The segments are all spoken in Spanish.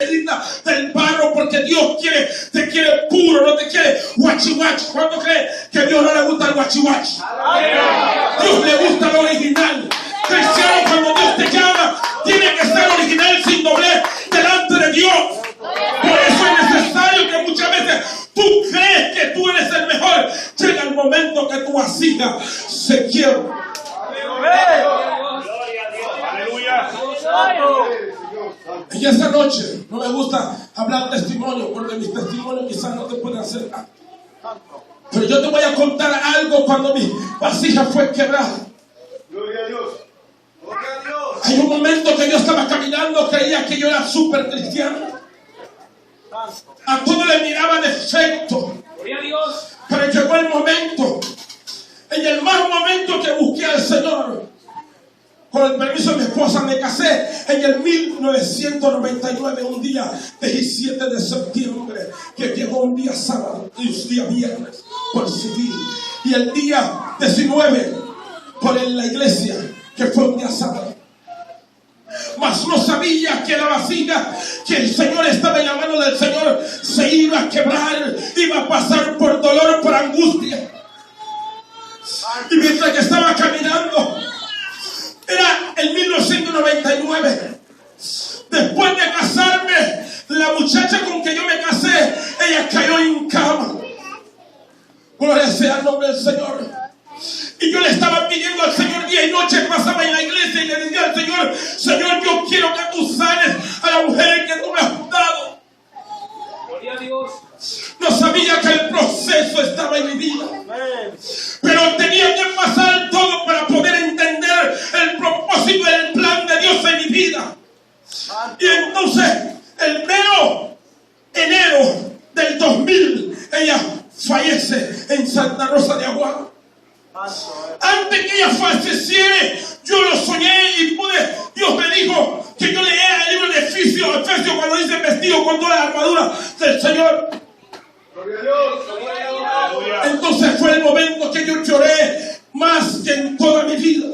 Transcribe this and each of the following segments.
del barro, porque Dios te quiere puro, no te quiere guachihuachi. ¿Cuánto cree que a Dios no le gusta el guachihuachi? Dios le gusta lo original. Cristiano, cuando Dios te llama, tiene que ser original, sin doblez, delante de Dios. Por eso es necesario que muchas veces tú crees que tú eres el mejor. Llega el momento que tu vasija se quiebra. Y esa noche no me gusta hablar testimonio, porque mis testimonios quizás no te pueden hacer nada. Pero yo te voy a contar algo cuando mi vasija fue quebrada. Gloria a Dios. Gloria a Dios. Hay un momento que yo estaba caminando, creía que yo era súper cristiano. A todo le miraba defecto. Pero llegó el momento, en el mal momento que busqué al Señor. Con el permiso de mi esposa me casé en el 1999, un día 17 de septiembre, que llegó un día sábado y un día viernes por civil. Y el día 19 por la iglesia, que fue un día sábado. Mas no sabía que la vasija que el Señor estaba en la mano del Señor se iba a quebrar, iba a pasar por dolor, por angustia. Y mientras que estaba caminando, era el 1999. Después de casarme, la muchacha con que yo me casé, ella cayó en cama. Gloria sea el nombre del Señor. Y yo le estaba pidiendo al Señor día y noche, pasaba en la iglesia y le decía al Señor: Señor, yo quiero que tú sanes a la mujer que tú me has dado. Gloria a Dios. No sabía que el proceso estaba en mi vida, pero tenía que pasar todo para poder entender el propósito y el plan de Dios en mi vida. Y entonces, el mero enero del 2000, ella fallece en Santa Rosa de Aguada. Antes que ella falleciera, yo lo soñé y Dios me dijo que yo leyera el libro de Efesios, cuando dice vestido con toda la armadura del Señor. Entonces fue el momento que yo lloré más que en toda mi vida.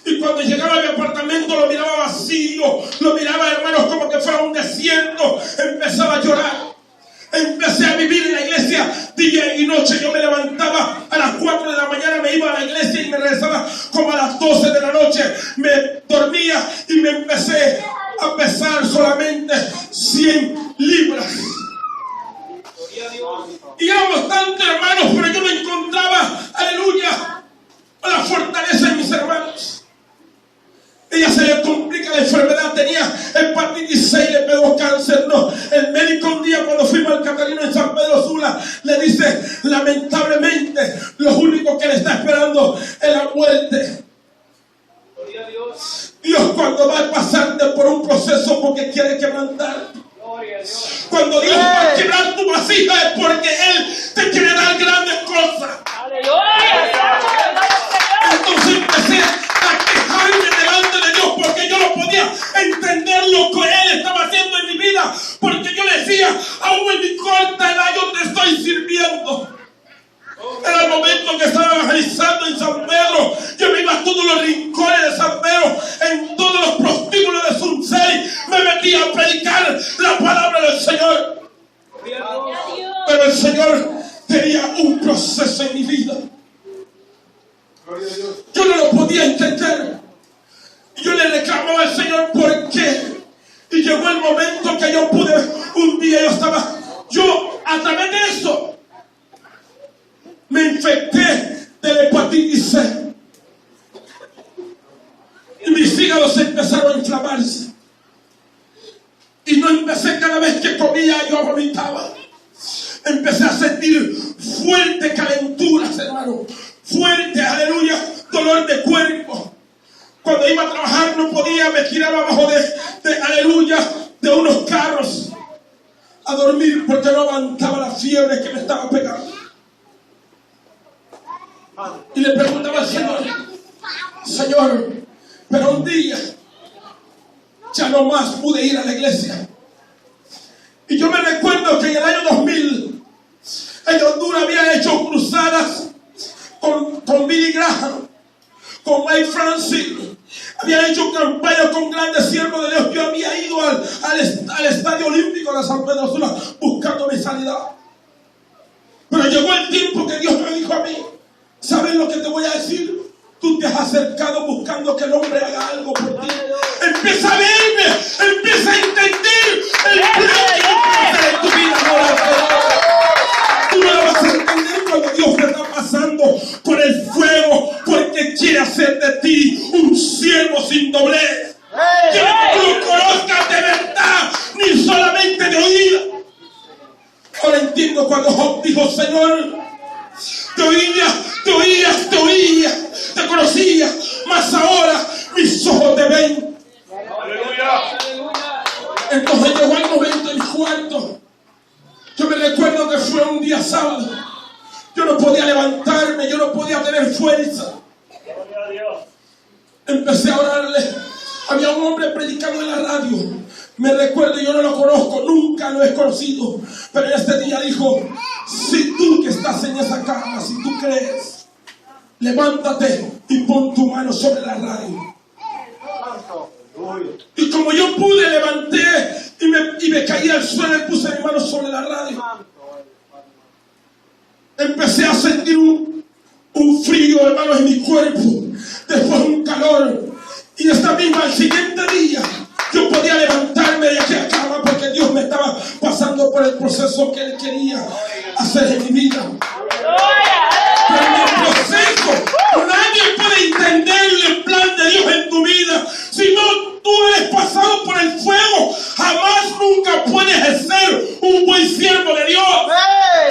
Y cuando llegaba a mi apartamento lo miraba vacío, lo miraba, hermanos, como que fuera un desierto. Empezaba a llorar. Empecé a vivir en la iglesia día y noche. Yo me levantaba a las 4 de la mañana, me iba a la iglesia y me regresaba como a las 12 de la noche. Me dormía y me empecé a pesar solamente 100 libras. Y éramos tantos hermanos, pero yo me encontraba, aleluya, a la fortaleza de mis hermanos. Ella se le complica la enfermedad, tenía hepatitis C y le pegó cáncer. No, el médico un día cuando fuimos al Catarino en San Pedro Sula le dice: lamentablemente lo único que le está esperando es la muerte. Dios cuando va a pasarte por un proceso porque quiere quebrantar. Cuando Dios va a quebrar tu vasija es porque Él te quiere dar grandes cosas. Entonces empecé a quejarme delante de Dios porque yo no podía entender lo que Él estaba haciendo en mi vida. Porque yo decía: aún en mi corta edad yo te estoy sirviendo. Era el momento que estaba evangelizando en San Pedro. Yo me iba a todos los rincones de San Pedro, en todos los prostíbulos de Sunceri. Me metía a predicar la palabra del Señor. Pero el Señor tenía un proceso en mi vida. Yo no lo podía entender. Yo le reclamaba al Señor por qué. Y llegó el momento que yo pude. Un día yo a través de eso me infecté de la hepatitis C. Y mis hígados empezaron a inflamarse. Y no empecé, cada vez que comía yo vomitaba. Empecé a sentir fuertes calenturas, hermano. Fuerte, aleluya, dolor de cuerpo. Cuando iba a trabajar no podía, me tiraba abajo aleluya, de unos carros a dormir porque no aguantaba la fiebre que me estaba pegando. Y le preguntaba al Señor: Señor, pero un día ya no más pude ir a la iglesia. Y yo me recuerdo que en el año 2000 en Honduras había hecho cruzadas con Billy Graham, con Mike Francis. Había hecho campaña con grandes siervos de Dios. Yo había ido al Estadio Olímpico de San Pedro Sula buscando mi sanidad. Pero llegó el tiempo que Dios me dijo a mí: ¿sabes lo que te voy a decir? Tú te has acercado buscando que el hombre haga algo por ti. Empieza a verme, empieza a entender el plan que Dios quiere hacer en tu vida. Tú no lo vas a entender cuando Dios te está pasando por el fuego, porque quiere hacer de ti un siervo sin doblez. Quiere que tú lo conozcas de verdad, ni solamente de oída. Ahora entiendo cuando Job dijo: Señor, te oía, te conocía, mas ahora mis ojos te ven. Aleluya. Entonces llegó el momento en mi cuarto. Yo me recuerdo que fue un día sábado. Yo no podía levantarme, yo no podía tener fuerza. Empecé a orarle. Había un hombre predicando en la radio. Me recuerdo, yo no lo conozco, nunca lo he conocido. Pero en este día dijo: si tú que estás en esa cama, si tú crees, levántate y pon tu mano sobre la radio. Y como yo pude, levanté y me caí al suelo y puse mi mano sobre la radio. Empecé a sentir un frío, hermanos, en mi cuerpo. Después un calor. Y esta misma, al siguiente día, yo podía levantarme de aquella cama porque Dios me estaba pasando por el proceso que Él quería hacer en mi vida. Pero en el proceso, nadie puede entender el plan de Dios en tu vida. Si no tú eres pasado por el fuego, jamás nunca puedes ser un buen siervo de Dios.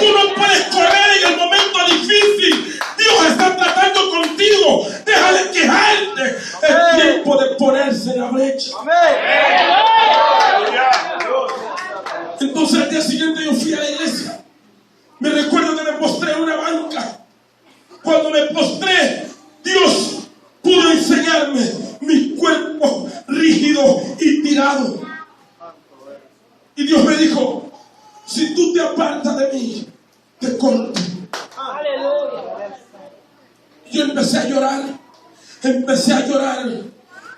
Tú no puedes correr en el momento difícil. Dios está tratando contigo. Deja de quejarte. Es tiempo de ponerse en la brecha. Entonces al día siguiente yo fui a la iglesia. Me recuerdo que me postré en una banca. Cuando me postré, Dios pudo enseñarme mi cuerpo rígido y tirado. Y Dios me dijo: si tú te apartas de mí, te corto. Yo empecé a llorar,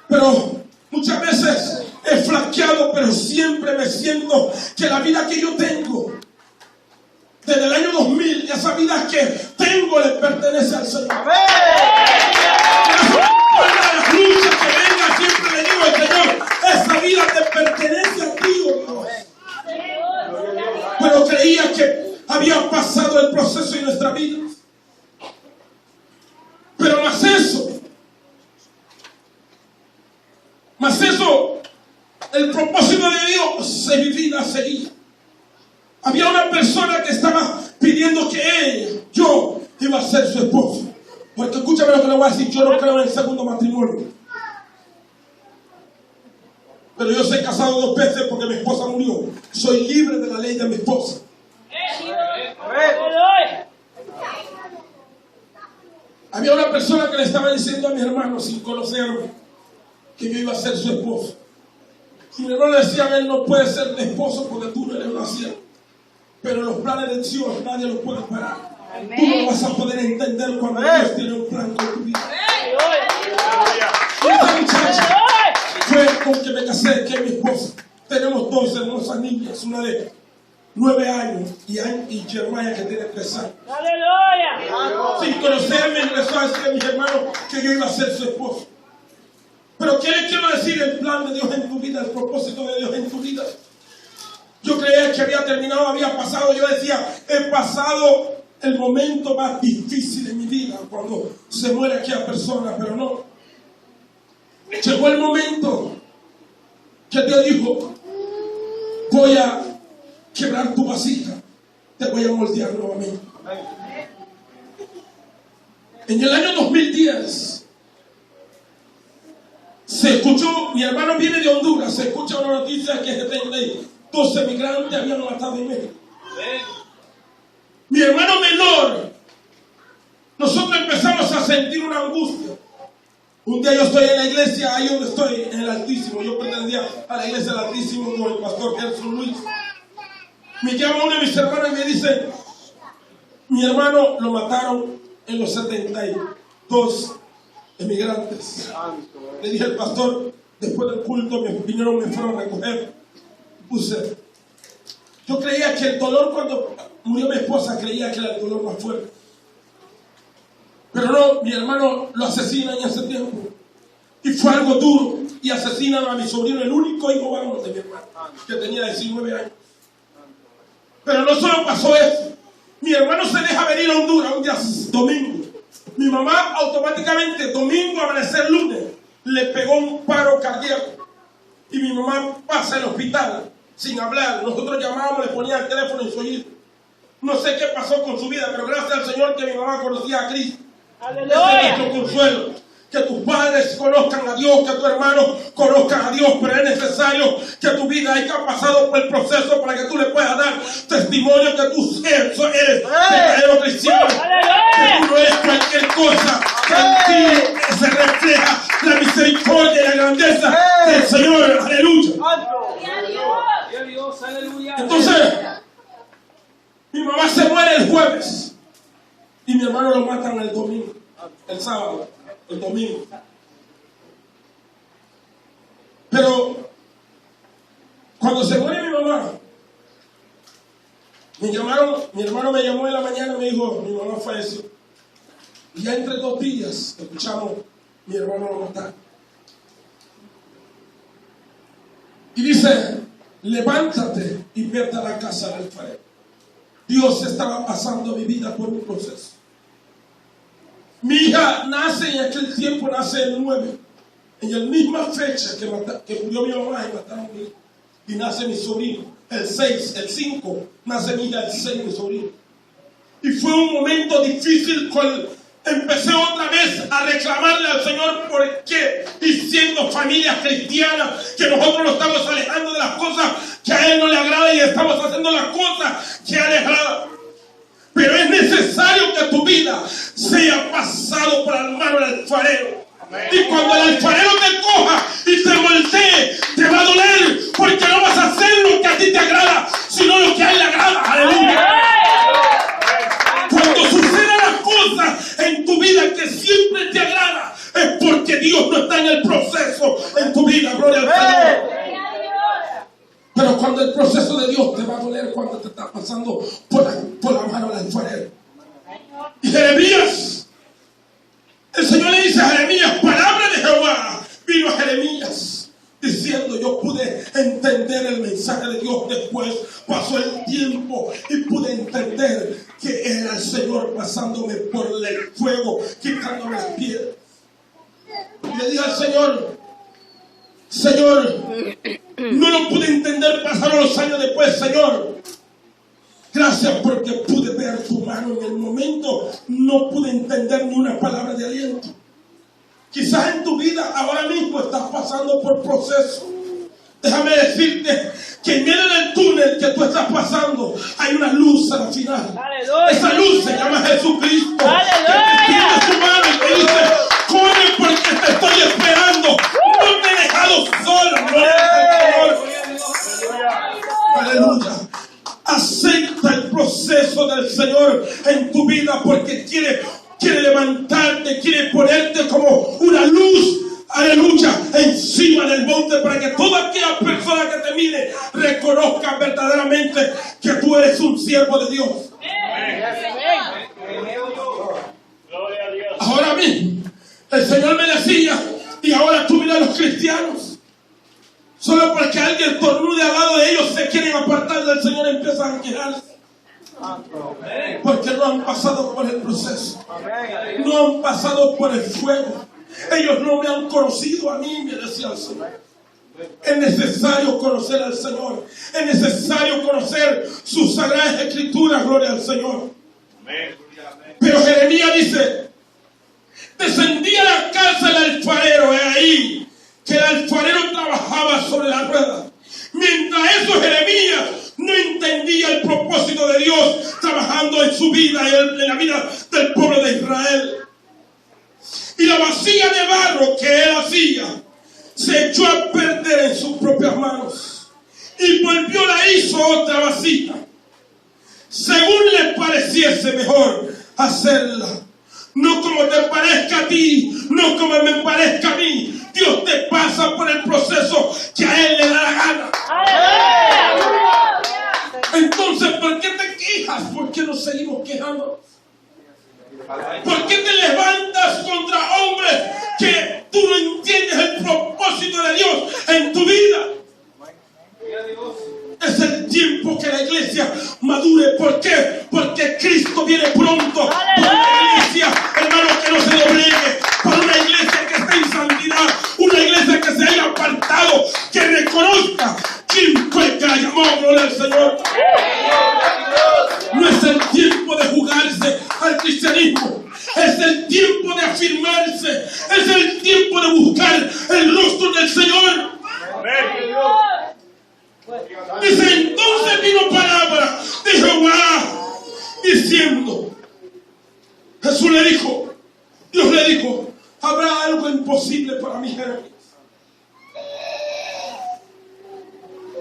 pero muchas veces he flaqueado, pero siempre me siento que la vida que yo tengo, desde el año 2000, esa vida que tengo le pertenece al Señor. Las luchas que vengan, siempre le digo al Señor: esa vida te pertenece a ti, Dios. Pero creía que había pasado el proceso en nuestra vida. Pero más eso, el propósito de Dios en mi vida seguía. Había una persona que estaba pidiendo que yo iba a ser su esposo. Porque escúchame lo que le voy a decir: yo no creo en el segundo matrimonio. Pero yo soy casado 2 veces porque mi esposa murió. Soy libre de la ley de mi esposa. Había una persona que le estaba diciendo a mi hermano, sin conocerme, que yo iba a ser su esposo. Y mi hermano decía: él no puede ser tu esposo porque tú no eres una sierva. Pero los planes de Dios nadie los puede parar. Tú no lo vas a poder entender cuando Dios tiene un plan con tu vida. Esta muchacha fue con que me casé, que es mi esposa. Tenemos 2 hermosas niñas, una de 9 años y Jeremiah, que tiene 3 años. Sin conocerme, empezó a decir a mis hermanos que yo iba a ser su esposo. Pero ¿qué le quiero decir? El plan de Dios en tu vida, el propósito de Dios en tu vida. Yo creía que había terminado, había pasado. Yo decía: he pasado el momento más difícil en mi vida, cuando se muere aquella persona. Pero no. Llegó el momento que Dios dijo: voy a quebrar tu vasija, te voy a moldear nuevamente. En el año 2010 se escuchó, mi hermano viene de Honduras, se escucha una noticia que 12 migrantes habían matado en México. Mi hermano menor, nosotros empezamos a sentir una angustia. Un día yo estoy en la iglesia, ahí donde estoy, en el Altísimo. Yo pertenecía a la iglesia del Altísimo con el pastor Gerson Luis. Me llama uno de mis hermanos y me dice: mi hermano lo mataron en los 72 emigrantes. Le dije al pastor, después del culto me fueron a recoger. Puse, yo creía que el dolor cuando murió mi esposa, creía que era el dolor más fuerte. Pero no, mi hermano lo asesinan en ese tiempo. Y fue algo duro. Y asesinan a mi sobrino, el único hijo varón de mi hermano, que tenía 19 años. Pero no solo pasó eso. Mi hermano se deja venir a Honduras un día domingo. Mi mamá automáticamente, domingo, amanecer lunes, le pegó un paro cardíaco. Y mi mamá pasa al hospital sin hablar. Nosotros llamábamos, le ponían el teléfono en su oído. No sé qué pasó con su vida, pero gracias al Señor que mi mamá conocía a Cristo. ¡Aleluya! Ese es nuestro consuelo. Que tus padres conozcan a Dios, que tus hermanos conozcan a Dios, pero es necesario que tu vida haya pasado por el proceso para que tú le puedas dar testimonio que tú eres verdadero cristiano, que tú no eres cualquier cosa, que en ti se refleja la misericordia y la grandeza del Señor. Aleluya. Entonces, mi mamá se muere el jueves y mi hermano lo matan el domingo, el sábado. El domingo. Pero cuando se muere mi mamá, mi hermano me llamó en la mañana y me dijo, mi mamá falleció. Y ya entre 2 días escuchamos, mi hermano lo mataron. Y dice, levántate y vete a la casa del alfarero. Dios estaba pasando mi vida por un proceso. Mi hija nace en aquel tiempo, nace el 9, en la misma fecha que murió mi mamá y mataron a mi hijo. Y nace mi sobrino, el 6, el 5, nace mi hija, el 6, mi sobrino. Y fue un momento difícil cuando empecé otra vez a reclamarle al Señor por qué, y siendo familias cristianas, que nosotros nos estamos alejando de las cosas que a Él no le agrada y estamos haciendo las cosas que a Él le agrada. Pero es necesario que tu vida sea pasado por la mano del alfarero. Y cuando el alfarero te coja y te voltee, te va a doler, porque no vas a hacer lo que a ti te agrada, sino lo que a Él le agrada. Aleluya. Cuando sucedan las cosas en tu vida que siempre te agrada, es porque Dios no está en el proceso en tu vida. Gloria al Señor. Pero cuando el proceso de Dios te va a doler cuando te está pasando por la mano del alfarero. Y Jeremías, el Señor le dice a Jeremías, palabra de Jehová. Vino a Jeremías diciendo, yo pude entender el mensaje de Dios después. Pasó el tiempo y pude entender que era el Señor pasándome por el fuego, quitándome las piedras. Y le dije al Señor, no lo pude entender, pasaron los años después, Señor. Gracias porque pude ver tu mano en el momento. No pude entender ni una palabra de aliento. Quizás en tu vida ahora mismo estás pasando por proceso. Déjame decirte que en medio del túnel que tú estás pasando hay una luz al final. ¡Aleluya! Esa luz se llama Jesucristo. ¡Aleluya! Que te tiene su mano y te dice, corre porque te estoy esperando. No te he dejado solo. Gloria al Señor. ¡Aleluya! Acepta el proceso del Señor en tu vida porque quiere levantarte, quiere ponerte como una luz, aleluya, encima del monte para que toda aquella persona que te mire reconozca verdaderamente que tú eres un siervo de Dios. Ahora mismo, el Señor me decía, y ahora tú miras a los cristianos. Solo porque alguien estornude al lado de ellos se quieren apartar del Señor y empiezan a quejarse. Porque no han pasado por el proceso. No han pasado por el fuego. Ellos no me han conocido a mí, me decía el Señor. Es necesario conocer al Señor. Es necesario conocer sus sagradas escrituras, gloria al Señor. Pero Jeremías dice, descendí a la casa del alfarero, es ahí que el alfarero trabajaba sobre la rueda. Mientras eso, Jeremías no entendía el propósito de Dios trabajando en su vida y en la vida del pueblo de Israel. Y la vasija de barro que él hacía se echó a perder en sus propias manos. Y volvió, la hizo otra vasija, según le pareciese mejor hacerla. no como te parezca a ti, no como me parezca a mí. Dios te pasa por el proceso que a Él le da la gana. Entonces, ¿por qué te quejas? ¿Por qué nos seguimos quejando? ¿Por qué te levantas contra hombres que tú no entiendes el propósito de Dios en tu vida? Es el tiempo que la iglesia madure. ¿Por qué? Porque Cristo viene pronto. Por una iglesia, hermano, que no se doblegue. Por una iglesia que esté en santidad. Una iglesia que se haya apartado. Que reconozca quién fue que la llamó. Gloria al Señor. No es el tiempo de jugarse al cristianismo. Es el tiempo de afirmarse. Es el tiempo de buscar el rostro del Señor. Dice, entonces vino palabra de Jehová diciendo, Jesús le dijo, Dios le dijo, ¿habrá algo imposible para mí, Jeremías?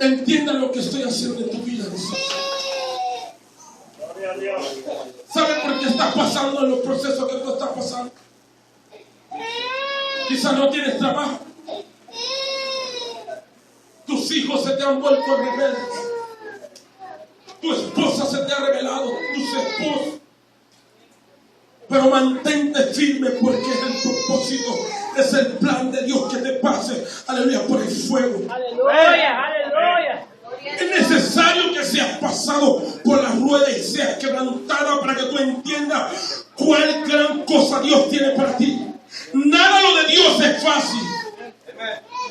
Entienda lo que estoy haciendo en tu vida, dice. ¿Sabe por qué estás pasando en los procesos que tú estás pasando? Quizás no tienes trabajo. Tus hijos se te han vuelto rebeldes. Tu esposa se te ha revelado. Tus esposos. Pero mantente firme porque es el propósito. Es el plan de Dios que te pase. Aleluya, por el fuego. Aleluya, aleluya. Es necesario que seas pasado por la rueda y seas quebrantada para que tú entiendas cuál gran cosa Dios tiene para ti. Nada lo de Dios es fácil.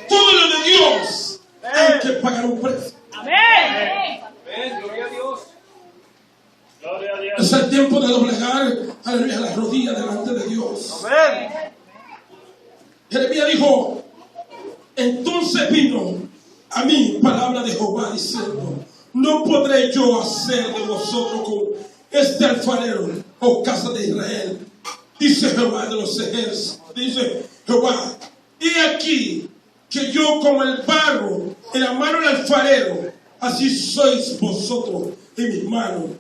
Todo lo de Dios hay que pagar un precio. Amén. Gloria a Dios. Gloria a Dios. Es el tiempo de doblegar, aleluya, las rodillas delante de Dios. Amén. Jeremías dijo, entonces vino a mí palabra de Jehová diciendo, no podré yo hacer de vosotros con este alfarero, oh casa de Israel, dice Jehová de los ejércitos, dice Jehová, he aquí que yo como el barro en la mano del alfarero, así sois vosotros en mis manos,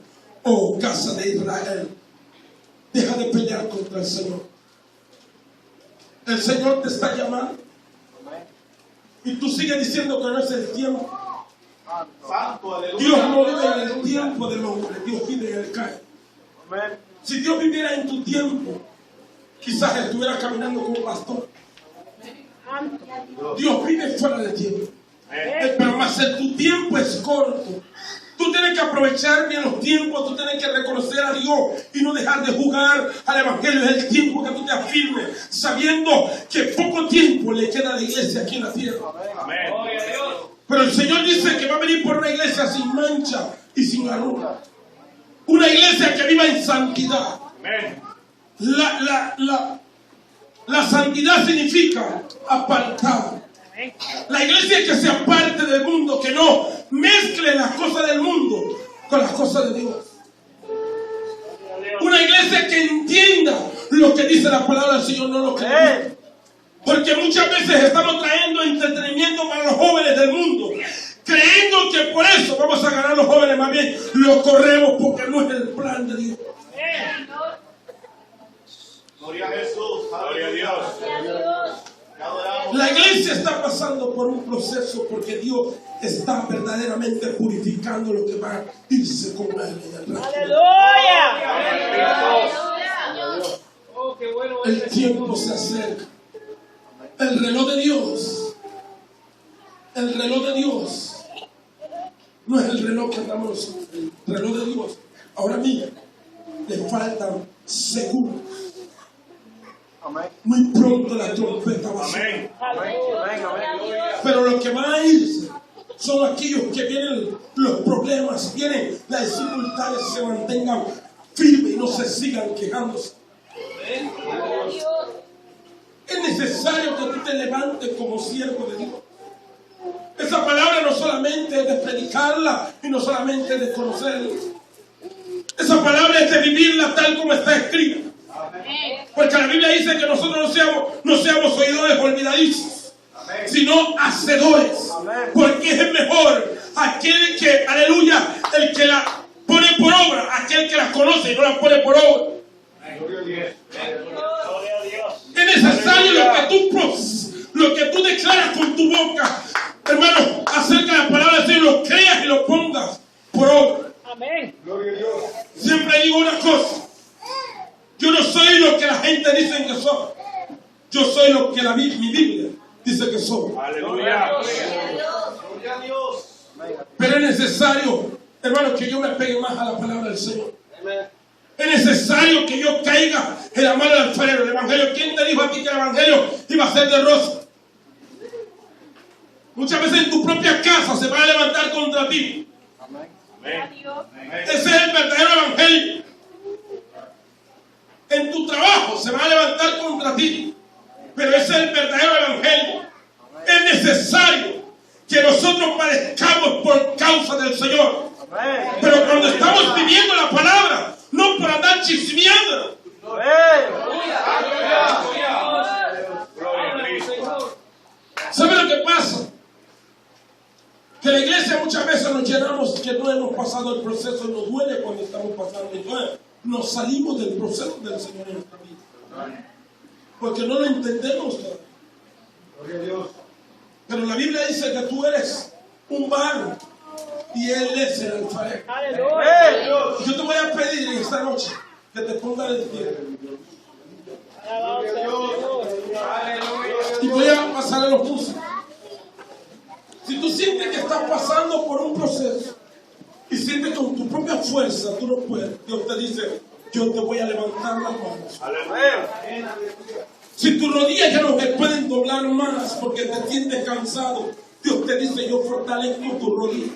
oh casa de Israel. Deja de pelear contra el Señor. El Señor te está llamando. Y tú sigues diciendo que no es el tiempo. Santo, aleluya. Dios no vive en el tiempo del hombre, Dios vive en el caer. Amén. Si Dios viviera en tu tiempo, quizás estuviera caminando como pastor. Dios vive fuera de tiempo. Pero más tu tiempo es corto. Tú tienes que aprovechar bien los tiempos, tú tienes que reconocer a Dios y no dejar de jugar al Evangelio. Es el tiempo que tú te afirmes, sabiendo que poco tiempo le queda a la iglesia aquí en la tierra. Amén. Pero el Señor dice que va a venir por una iglesia sin mancha y sin arruga. Una iglesia que viva en santidad. Amén. La santidad significa apartar. La iglesia que se aparte del mundo, que no mezcle las cosas del mundo con las cosas de Dios. Una iglesia que entienda lo que dice la palabra del Señor, no lo que dice. Porque muchas veces estamos trayendo entretenimiento para los jóvenes del mundo, creyendo que por eso vamos a ganar a los jóvenes. Más bien lo corremos porque no es el plan de Dios. Gloria a Jesús. Gloria a Dios. La iglesia está pasando por un proceso porque Dios está verdaderamente purificando lo que va a irse con él en el reino. Oh, qué bueno es El tiempo se acerca. El reloj de Dios. El reloj de Dios. No es el reloj que andamos nosotros. El reloj de Dios. Ahora mismo le faltan segundos. Muy pronto la trompeta va a sonar. Pero los que van a irse son aquellos que vienen los problemas, vienen las dificultades, se mantengan firmes y no se sigan quejándose. Es necesario que tú te levantes como siervo de Dios. Esa palabra no solamente es de predicarla y no solamente es de conocerla. Esa palabra es de vivirla tal como está escrita. Porque la Biblia dice que nosotros no seamos oidores olvidadizos, sino hacedores. Porque es mejor aquel que, aleluya, el que la pone por obra, aquel que la conoce y no la pone por obra. Gloria a Dios. Es necesario lo que tú declaras con tu boca, hermano, acerca de la palabra del Señor, lo creas y lo pongas por obra. Amén. Siempre digo una cosa: yo no soy lo que la gente dice que soy, yo soy lo que mi Biblia dice que soy. Aleluya. Gloria a Dios. Pero es necesario, hermano, que yo me pegue más a la palabra del Señor. Es necesario que yo caiga en la mano del alfarero. El evangelio, ¿quién te dijo a ti que el evangelio iba a ser de rosa? Muchas veces en tu propia casa se van a levantar contra ti. Ese es el verdadero evangelio. En tu trabajo se van a levantar contra ti, pero ese es el verdadero evangelio. Es necesario que nosotros padezcamos por causa del Señor. Pero cuando estamos viviendo la palabra, no por andar chismeando. ¿Sabe lo que pasa? Que la iglesia muchas veces nos llenamos que no hemos pasado el proceso, nos duele cuando estamos pasando. Entonces nos salimos del proceso del Señor en nuestra vida, porque no lo entendemos todavía. Pero la Biblia dice que tú eres un barro y Él es el alfarero. Y yo te voy a pedir en esta noche que te pongas de pie. Y voy a pasar a los músicos. Si tú sientes que estás pasando por un proceso y sientes que con tu propia fuerza tú no puedes, Dios te dice: yo te voy a levantar las manos. Si tus rodillas ya no se pueden doblar más porque te sientes cansado, Dios te dice: yo fortalezco tus rodillas.